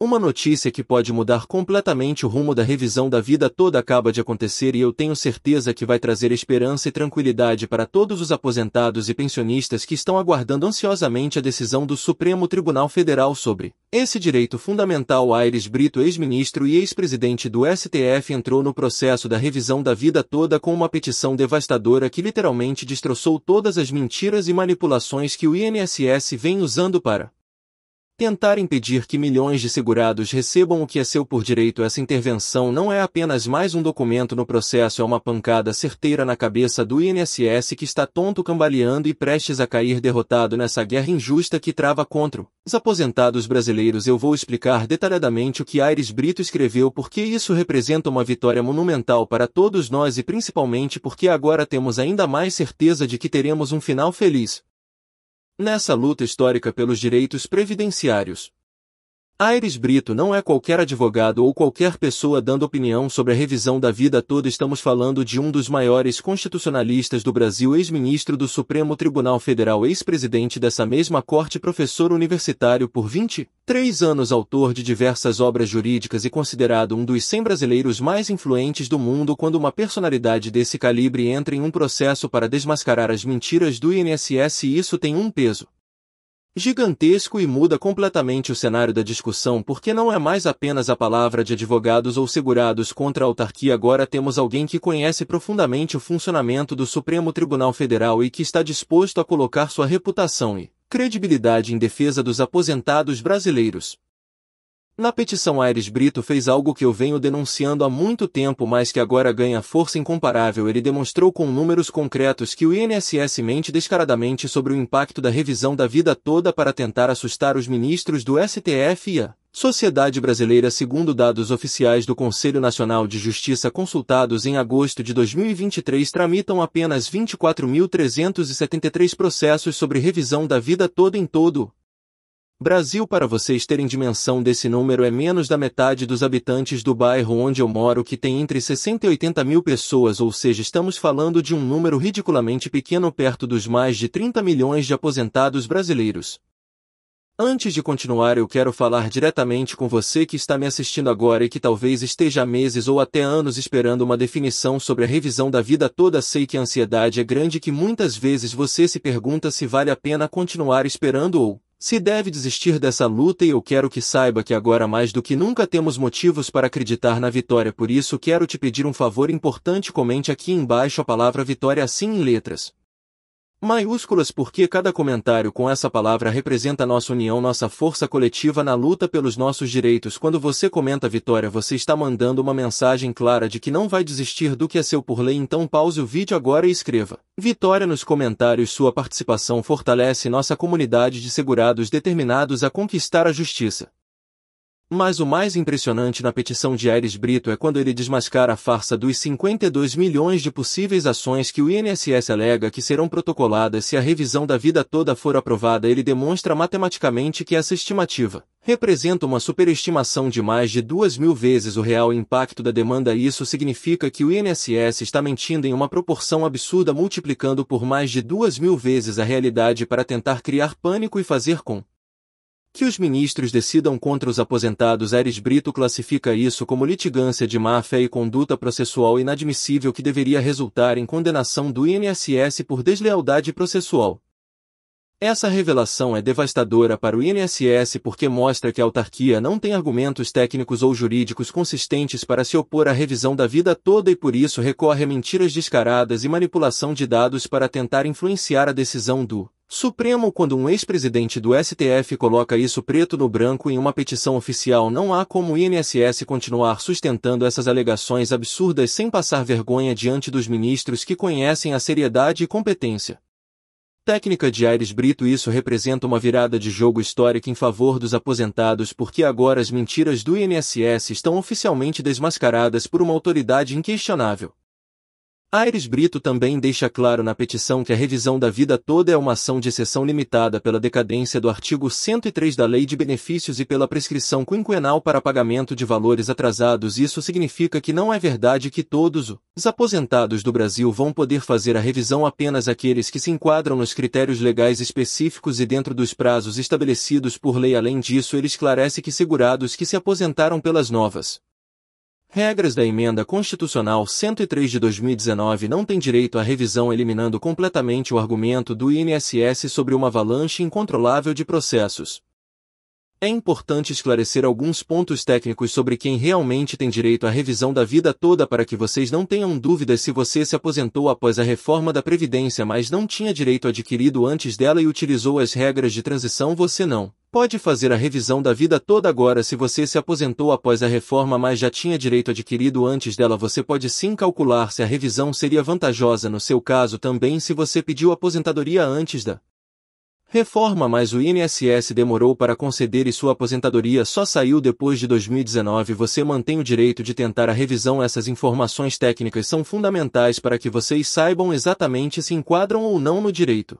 Uma notícia que pode mudar completamente o rumo da revisão da vida toda acaba de acontecer e eu tenho certeza que vai trazer esperança e tranquilidade para todos os aposentados e pensionistas que estão aguardando ansiosamente a decisão do Supremo Tribunal Federal sobre esse direito fundamental. Aires Brito, ex-ministro e ex-presidente do STF, entrou no processo da revisão da vida toda com uma petição devastadora que literalmente destroçou todas as mentiras e manipulações que o INSS vem usando para tentar impedir que milhões de segurados recebam o que é seu por direito. Essa intervenção não é apenas mais um documento no processo, é uma pancada certeira na cabeça do INSS, que está tonto, cambaleando e prestes a cair derrotado nessa guerra injusta que trava contra os aposentados brasileiros. Eu vou explicar detalhadamente o que Aires Brito escreveu, porque isso representa uma vitória monumental para todos nós e principalmente porque agora temos ainda mais certeza de que teremos um final feliz nessa luta histórica pelos direitos previdenciários. Aires Brito não é qualquer advogado ou qualquer pessoa dando opinião sobre a revisão da vida toda. Estamos falando de um dos maiores constitucionalistas do Brasil, ex-ministro do Supremo Tribunal Federal, ex-presidente dessa mesma corte, professor universitário por 23 anos, autor de diversas obras jurídicas e considerado um dos 100 brasileiros mais influentes do mundo. Quando uma personalidade desse calibre entra em um processo para desmascarar as mentiras do INSS, isso tem um peso gigantesco e muda completamente o cenário da discussão, porque não é mais apenas a palavra de advogados ou segurados contra a autarquia. Agora temos alguém que conhece profundamente o funcionamento do Supremo Tribunal Federal e que está disposto a colocar sua reputação e credibilidade em defesa dos aposentados brasileiros. Na petição, Aires Brito fez algo que eu venho denunciando há muito tempo, mas que agora ganha força incomparável. Ele demonstrou com números concretos que o INSS mente descaradamente sobre o impacto da revisão da vida toda para tentar assustar os ministros do STF e a sociedade brasileira. Segundo dados oficiais do Conselho Nacional de Justiça consultados em agosto de 2023, tramitam apenas 24.373 processos sobre revisão da vida toda em todo Brasil. Para vocês terem dimensão desse número, é menos da metade dos habitantes do bairro onde eu moro, que tem entre 60 e 80 mil pessoas, ou seja, estamos falando de um número ridiculamente pequeno perto dos mais de 30 milhões de aposentados brasileiros. Antes de continuar, eu quero falar diretamente com você que está me assistindo agora e que talvez esteja há meses ou até anos esperando uma definição sobre a revisão da vida toda. Sei que a ansiedade é grande, que muitas vezes você se pergunta se vale a pena continuar esperando ou se deve desistir dessa luta, e eu quero que saiba que agora mais do que nunca temos motivos para acreditar na vitória. Por isso quero te pedir um favor importante: comente aqui embaixo a palavra vitória assim em letras maiúsculas, porque cada comentário com essa palavra representa nossa união, nossa força coletiva na luta pelos nossos direitos. Quando você comenta vitória, você está mandando uma mensagem clara de que não vai desistir do que é seu por lei. Então pause o vídeo agora e escreva vitória nos comentários. Sua participação fortalece nossa comunidade de segurados determinados a conquistar a justiça. Mas o mais impressionante na petição de Aires Brito é quando ele desmascara a farsa dos 52 milhões de possíveis ações que o INSS alega que serão protocoladas se a revisão da vida toda for aprovada. Ele demonstra matematicamente que essa estimativa representa uma superestimação de mais de 2.000 vezes o real impacto da demanda. Isso significa que o INSS está mentindo em uma proporção absurda, multiplicando por mais de 2.000 vezes a realidade para tentar criar pânico e fazer com que os ministros decidam contra os aposentados. Aires Brito classifica isso como litigância de má-fé e conduta processual inadmissível que deveria resultar em condenação do INSS por deslealdade processual. Essa revelação é devastadora para o INSS porque mostra que a autarquia não tem argumentos técnicos ou jurídicos consistentes para se opor à revisão da vida toda e por isso recorre a mentiras descaradas e manipulação de dados para tentar influenciar a decisão do Supremo. Quando um ex-presidente do STF coloca isso preto no branco em uma petição oficial, não há como o INSS continuar sustentando essas alegações absurdas sem passar vergonha diante dos ministros que conhecem a seriedade e competência técnica de Aires Brito. Isso representa uma virada de jogo histórica em favor dos aposentados, porque agora as mentiras do INSS estão oficialmente desmascaradas por uma autoridade inquestionável. Aires Brito também deixa claro na petição que a revisão da vida toda é uma ação de exceção limitada pela decadência do artigo 103 da Lei de Benefícios e pela prescrição quinquenal para pagamento de valores atrasados. Isso significa que não é verdade que todos os aposentados do Brasil vão poder fazer a revisão, apenas aqueles que se enquadram nos critérios legais específicos e dentro dos prazos estabelecidos por lei. Além disso, ele esclarece que segurados que se aposentaram pelas novas regras da Emenda Constitucional 103 de 2019 não têm direito à revisão, eliminando completamente o argumento do INSS sobre uma avalanche incontrolável de processos. É importante esclarecer alguns pontos técnicos sobre quem realmente tem direito à revisão da vida toda para que vocês não tenham dúvidas. Se você se aposentou após a reforma da Previdência, mas não tinha direito adquirido antes dela e utilizou as regras de transição, você não pode fazer a revisão da vida toda agora. Se você se aposentou após a reforma, mas já tinha direito adquirido antes dela, você pode sim calcular se a revisão seria vantajosa no seu caso também. Se você pediu aposentadoria antes da reforma, mas o INSS demorou para conceder e sua aposentadoria só saiu depois de 2019, você mantém o direito de tentar a revisão. Essas informações técnicas são fundamentais para que vocês saibam exatamente se enquadram ou não no direito.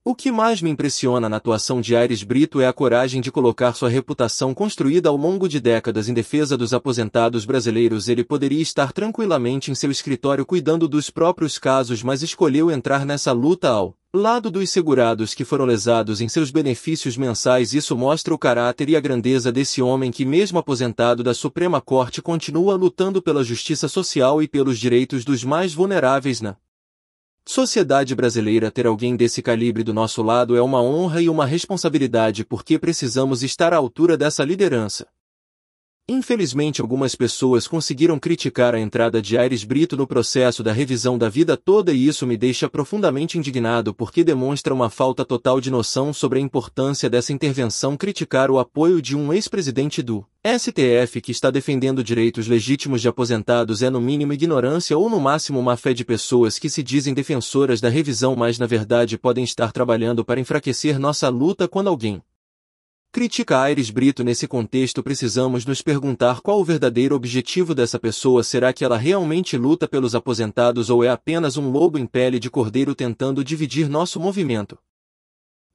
O que mais me impressiona na atuação de Aires Brito é a coragem de colocar sua reputação construída ao longo de décadas em defesa dos aposentados brasileiros. Ele poderia estar tranquilamente em seu escritório cuidando dos próprios casos, mas escolheu entrar nessa luta ao lado dos segurados que foram lesados em seus benefícios mensais. Isso mostra o caráter e a grandeza desse homem que, mesmo aposentado da Suprema Corte, continua lutando pela justiça social e pelos direitos dos mais vulneráveis na sociedade brasileira. Ter alguém desse calibre do nosso lado é uma honra e uma responsabilidade, porque precisamos estar à altura dessa liderança. Infelizmente, algumas pessoas conseguiram criticar a entrada de Aires Brito no processo da revisão da vida toda, e isso me deixa profundamente indignado, porque demonstra uma falta total de noção sobre a importância dessa intervenção. Criticar o apoio de um ex-presidente do STF que está defendendo direitos legítimos de aposentados é no mínimo ignorância ou no máximo má fé de pessoas que se dizem defensoras da revisão, mas na verdade podem estar trabalhando para enfraquecer nossa luta. Quando alguém critica Aires Brito nesse contexto, precisamos nos perguntar qual o verdadeiro objetivo dessa pessoa. Será que ela realmente luta pelos aposentados ou é apenas um lobo em pele de cordeiro tentando dividir nosso movimento?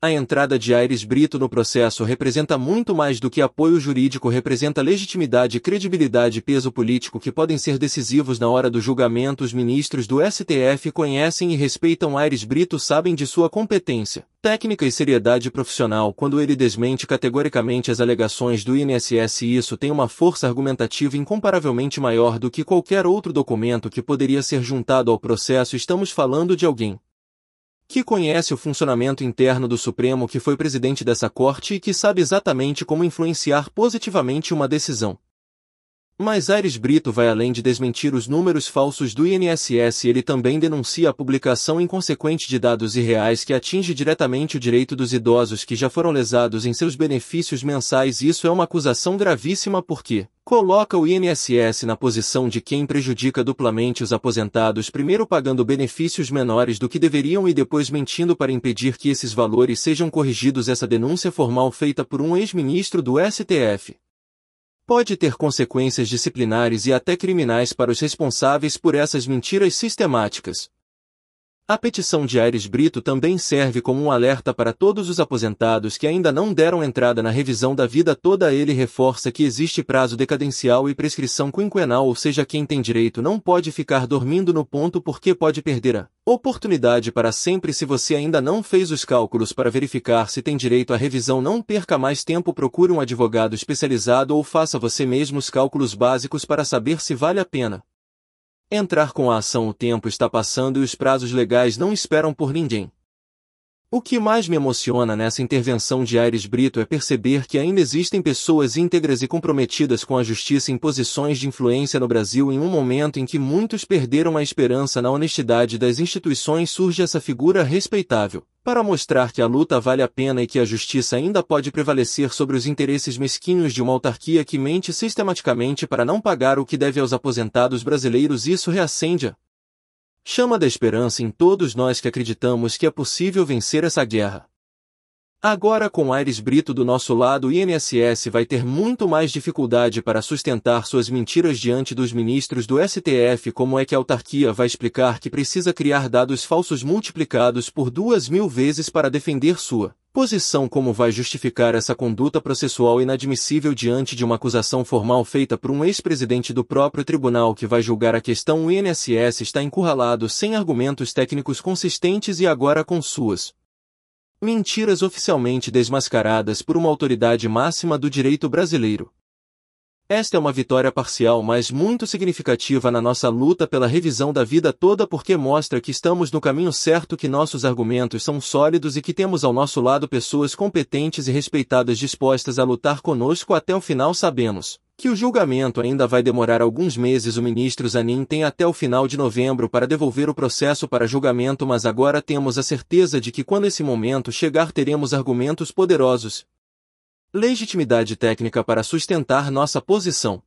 A entrada de Aires Brito no processo representa muito mais do que apoio jurídico, representa legitimidade, credibilidade e peso político que podem ser decisivos na hora do julgamento. Os ministros do STF conhecem e respeitam Aires Brito, sabem de sua competência técnica e seriedade profissional. Quando ele desmente categoricamente as alegações do INSS, isso tem uma força argumentativa incomparavelmente maior do que qualquer outro documento que poderia ser juntado ao processo. Estamos falando de alguém que conhece o funcionamento interno do Supremo, que foi presidente dessa corte e que sabe exatamente como influenciar positivamente uma decisão. Mas Aires Brito vai além de desmentir os números falsos do INSS, ele também denuncia a publicação inconsequente de dados irreais que atinge diretamente o direito dos idosos que já foram lesados em seus benefícios mensais. Isso é uma acusação gravíssima porque coloca o INSS na posição de quem prejudica duplamente os aposentados, primeiro pagando benefícios menores do que deveriam e depois mentindo para impedir que esses valores sejam corrigidos. Essa denúncia formal feita por um ex-ministro do STF pode ter consequências disciplinares e até criminais para os responsáveis por essas mentiras sistemáticas. A petição de Aires Brito também serve como um alerta para todos os aposentados que ainda não deram entrada na revisão da vida toda. Ele reforça que existe prazo decadencial e prescrição quinquenal, ou seja, quem tem direito não pode ficar dormindo no ponto, porque pode perder a oportunidade para sempre. Se você ainda não fez os cálculos para verificar se tem direito à revisão, não perca mais tempo, procure um advogado especializado ou faça você mesmo os cálculos básicos para saber se vale a pena entrar com a ação. O tempo está passando e os prazos legais não esperam por ninguém. O que mais me emociona nessa intervenção de Aires Brito é perceber que ainda existem pessoas íntegras e comprometidas com a justiça em posições de influência no Brasil. Em um momento em que muitos perderam a esperança na honestidade das instituições, surge essa figura respeitável para mostrar que a luta vale a pena e que a justiça ainda pode prevalecer sobre os interesses mesquinhos de uma autarquia que mente sistematicamente para não pagar o que deve aos aposentados brasileiros. Isso reacende a chama da esperança em todos nós que acreditamos que é possível vencer essa guerra. Agora com Aires Brito do nosso lado, o INSS vai ter muito mais dificuldade para sustentar suas mentiras diante dos ministros do STF. Como é que a autarquia vai explicar que precisa criar dados falsos multiplicados por 2.000 vezes para defender sua posição? Como vai justificar essa conduta processual inadmissível diante de uma acusação formal feita por um ex-presidente do próprio tribunal que vai julgar a questão? O INSS está encurralado sem argumentos técnicos consistentes e agora com suas mentiras oficialmente desmascaradas por uma autoridade máxima do direito brasileiro. Esta é uma vitória parcial, mas muito significativa na nossa luta pela revisão da vida toda, porque mostra que estamos no caminho certo, que nossos argumentos são sólidos e que temos ao nosso lado pessoas competentes e respeitadas dispostas a lutar conosco até o final. Sabemos que o julgamento ainda vai demorar alguns meses. O ministro Zanin tem até o final de novembro para devolver o processo para julgamento, mas agora temos a certeza de que quando esse momento chegar teremos argumentos poderosos, legitimidade técnica para sustentar nossa posição.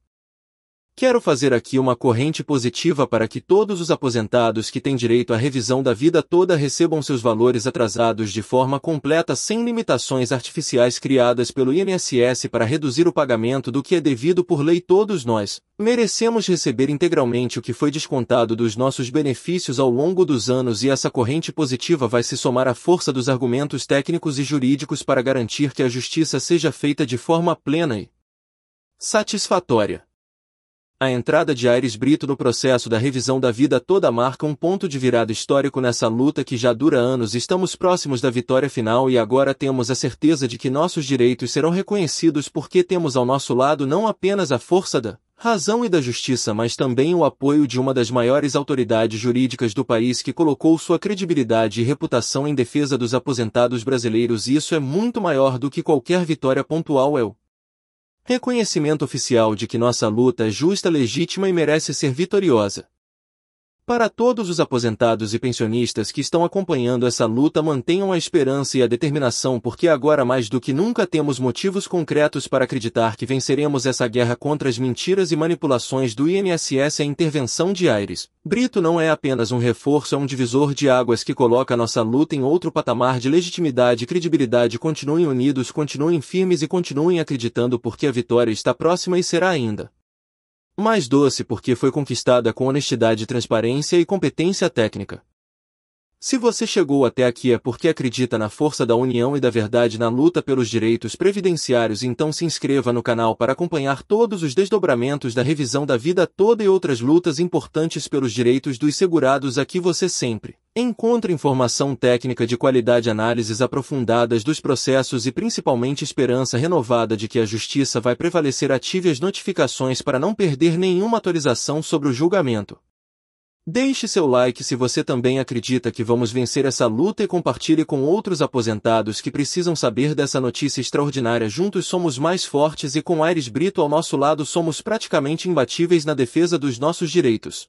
Quero fazer aqui uma corrente positiva para que todos os aposentados que têm direito à revisão da vida toda recebam seus valores atrasados de forma completa, sem limitações artificiais criadas pelo INSS para reduzir o pagamento do que é devido por lei. Todos nós merecemos receber integralmente o que foi descontado dos nossos benefícios ao longo dos anos, e essa corrente positiva vai se somar à força dos argumentos técnicos e jurídicos para garantir que a justiça seja feita de forma plena e satisfatória. A entrada de Aires Brito no processo da revisão da vida toda marca um ponto de virada histórico nessa luta que já dura anos. Estamos próximos da vitória final e agora temos a certeza de que nossos direitos serão reconhecidos, porque temos ao nosso lado não apenas a força da razão e da justiça, mas também o apoio de uma das maiores autoridades jurídicas do país, que colocou sua credibilidade e reputação em defesa dos aposentados brasileiros. Isso é muito maior do que qualquer vitória pontual. É o reconhecimento oficial de que nossa luta é justa, legítima e merece ser vitoriosa. Para todos os aposentados e pensionistas que estão acompanhando essa luta, mantenham a esperança e a determinação, porque agora mais do que nunca temos motivos concretos para acreditar que venceremos essa guerra contra as mentiras e manipulações do INSS. A intervenção de Aires Brito não é apenas um reforço, é um divisor de águas que coloca nossa luta em outro patamar de legitimidade e credibilidade. Continuem unidos, continuem firmes e continuem acreditando, porque a vitória está próxima e será ainda mais doce, porque foi conquistada com honestidade, transparência e competência técnica. Se você chegou até aqui é porque acredita na força da união e da verdade na luta pelos direitos previdenciários. Então se inscreva no canal para acompanhar todos os desdobramentos da revisão da vida toda e outras lutas importantes pelos direitos dos segurados. Aqui você sempre encontra informação técnica de qualidade, análises aprofundadas dos processos e principalmente esperança renovada de que a justiça vai prevalecer. Ative as notificações para não perder nenhuma atualização sobre o julgamento. Deixe seu like se você também acredita que vamos vencer essa luta e compartilhe com outros aposentados que precisam saber dessa notícia extraordinária. Juntos somos mais fortes e com Aires Brito ao nosso lado somos praticamente imbatíveis na defesa dos nossos direitos.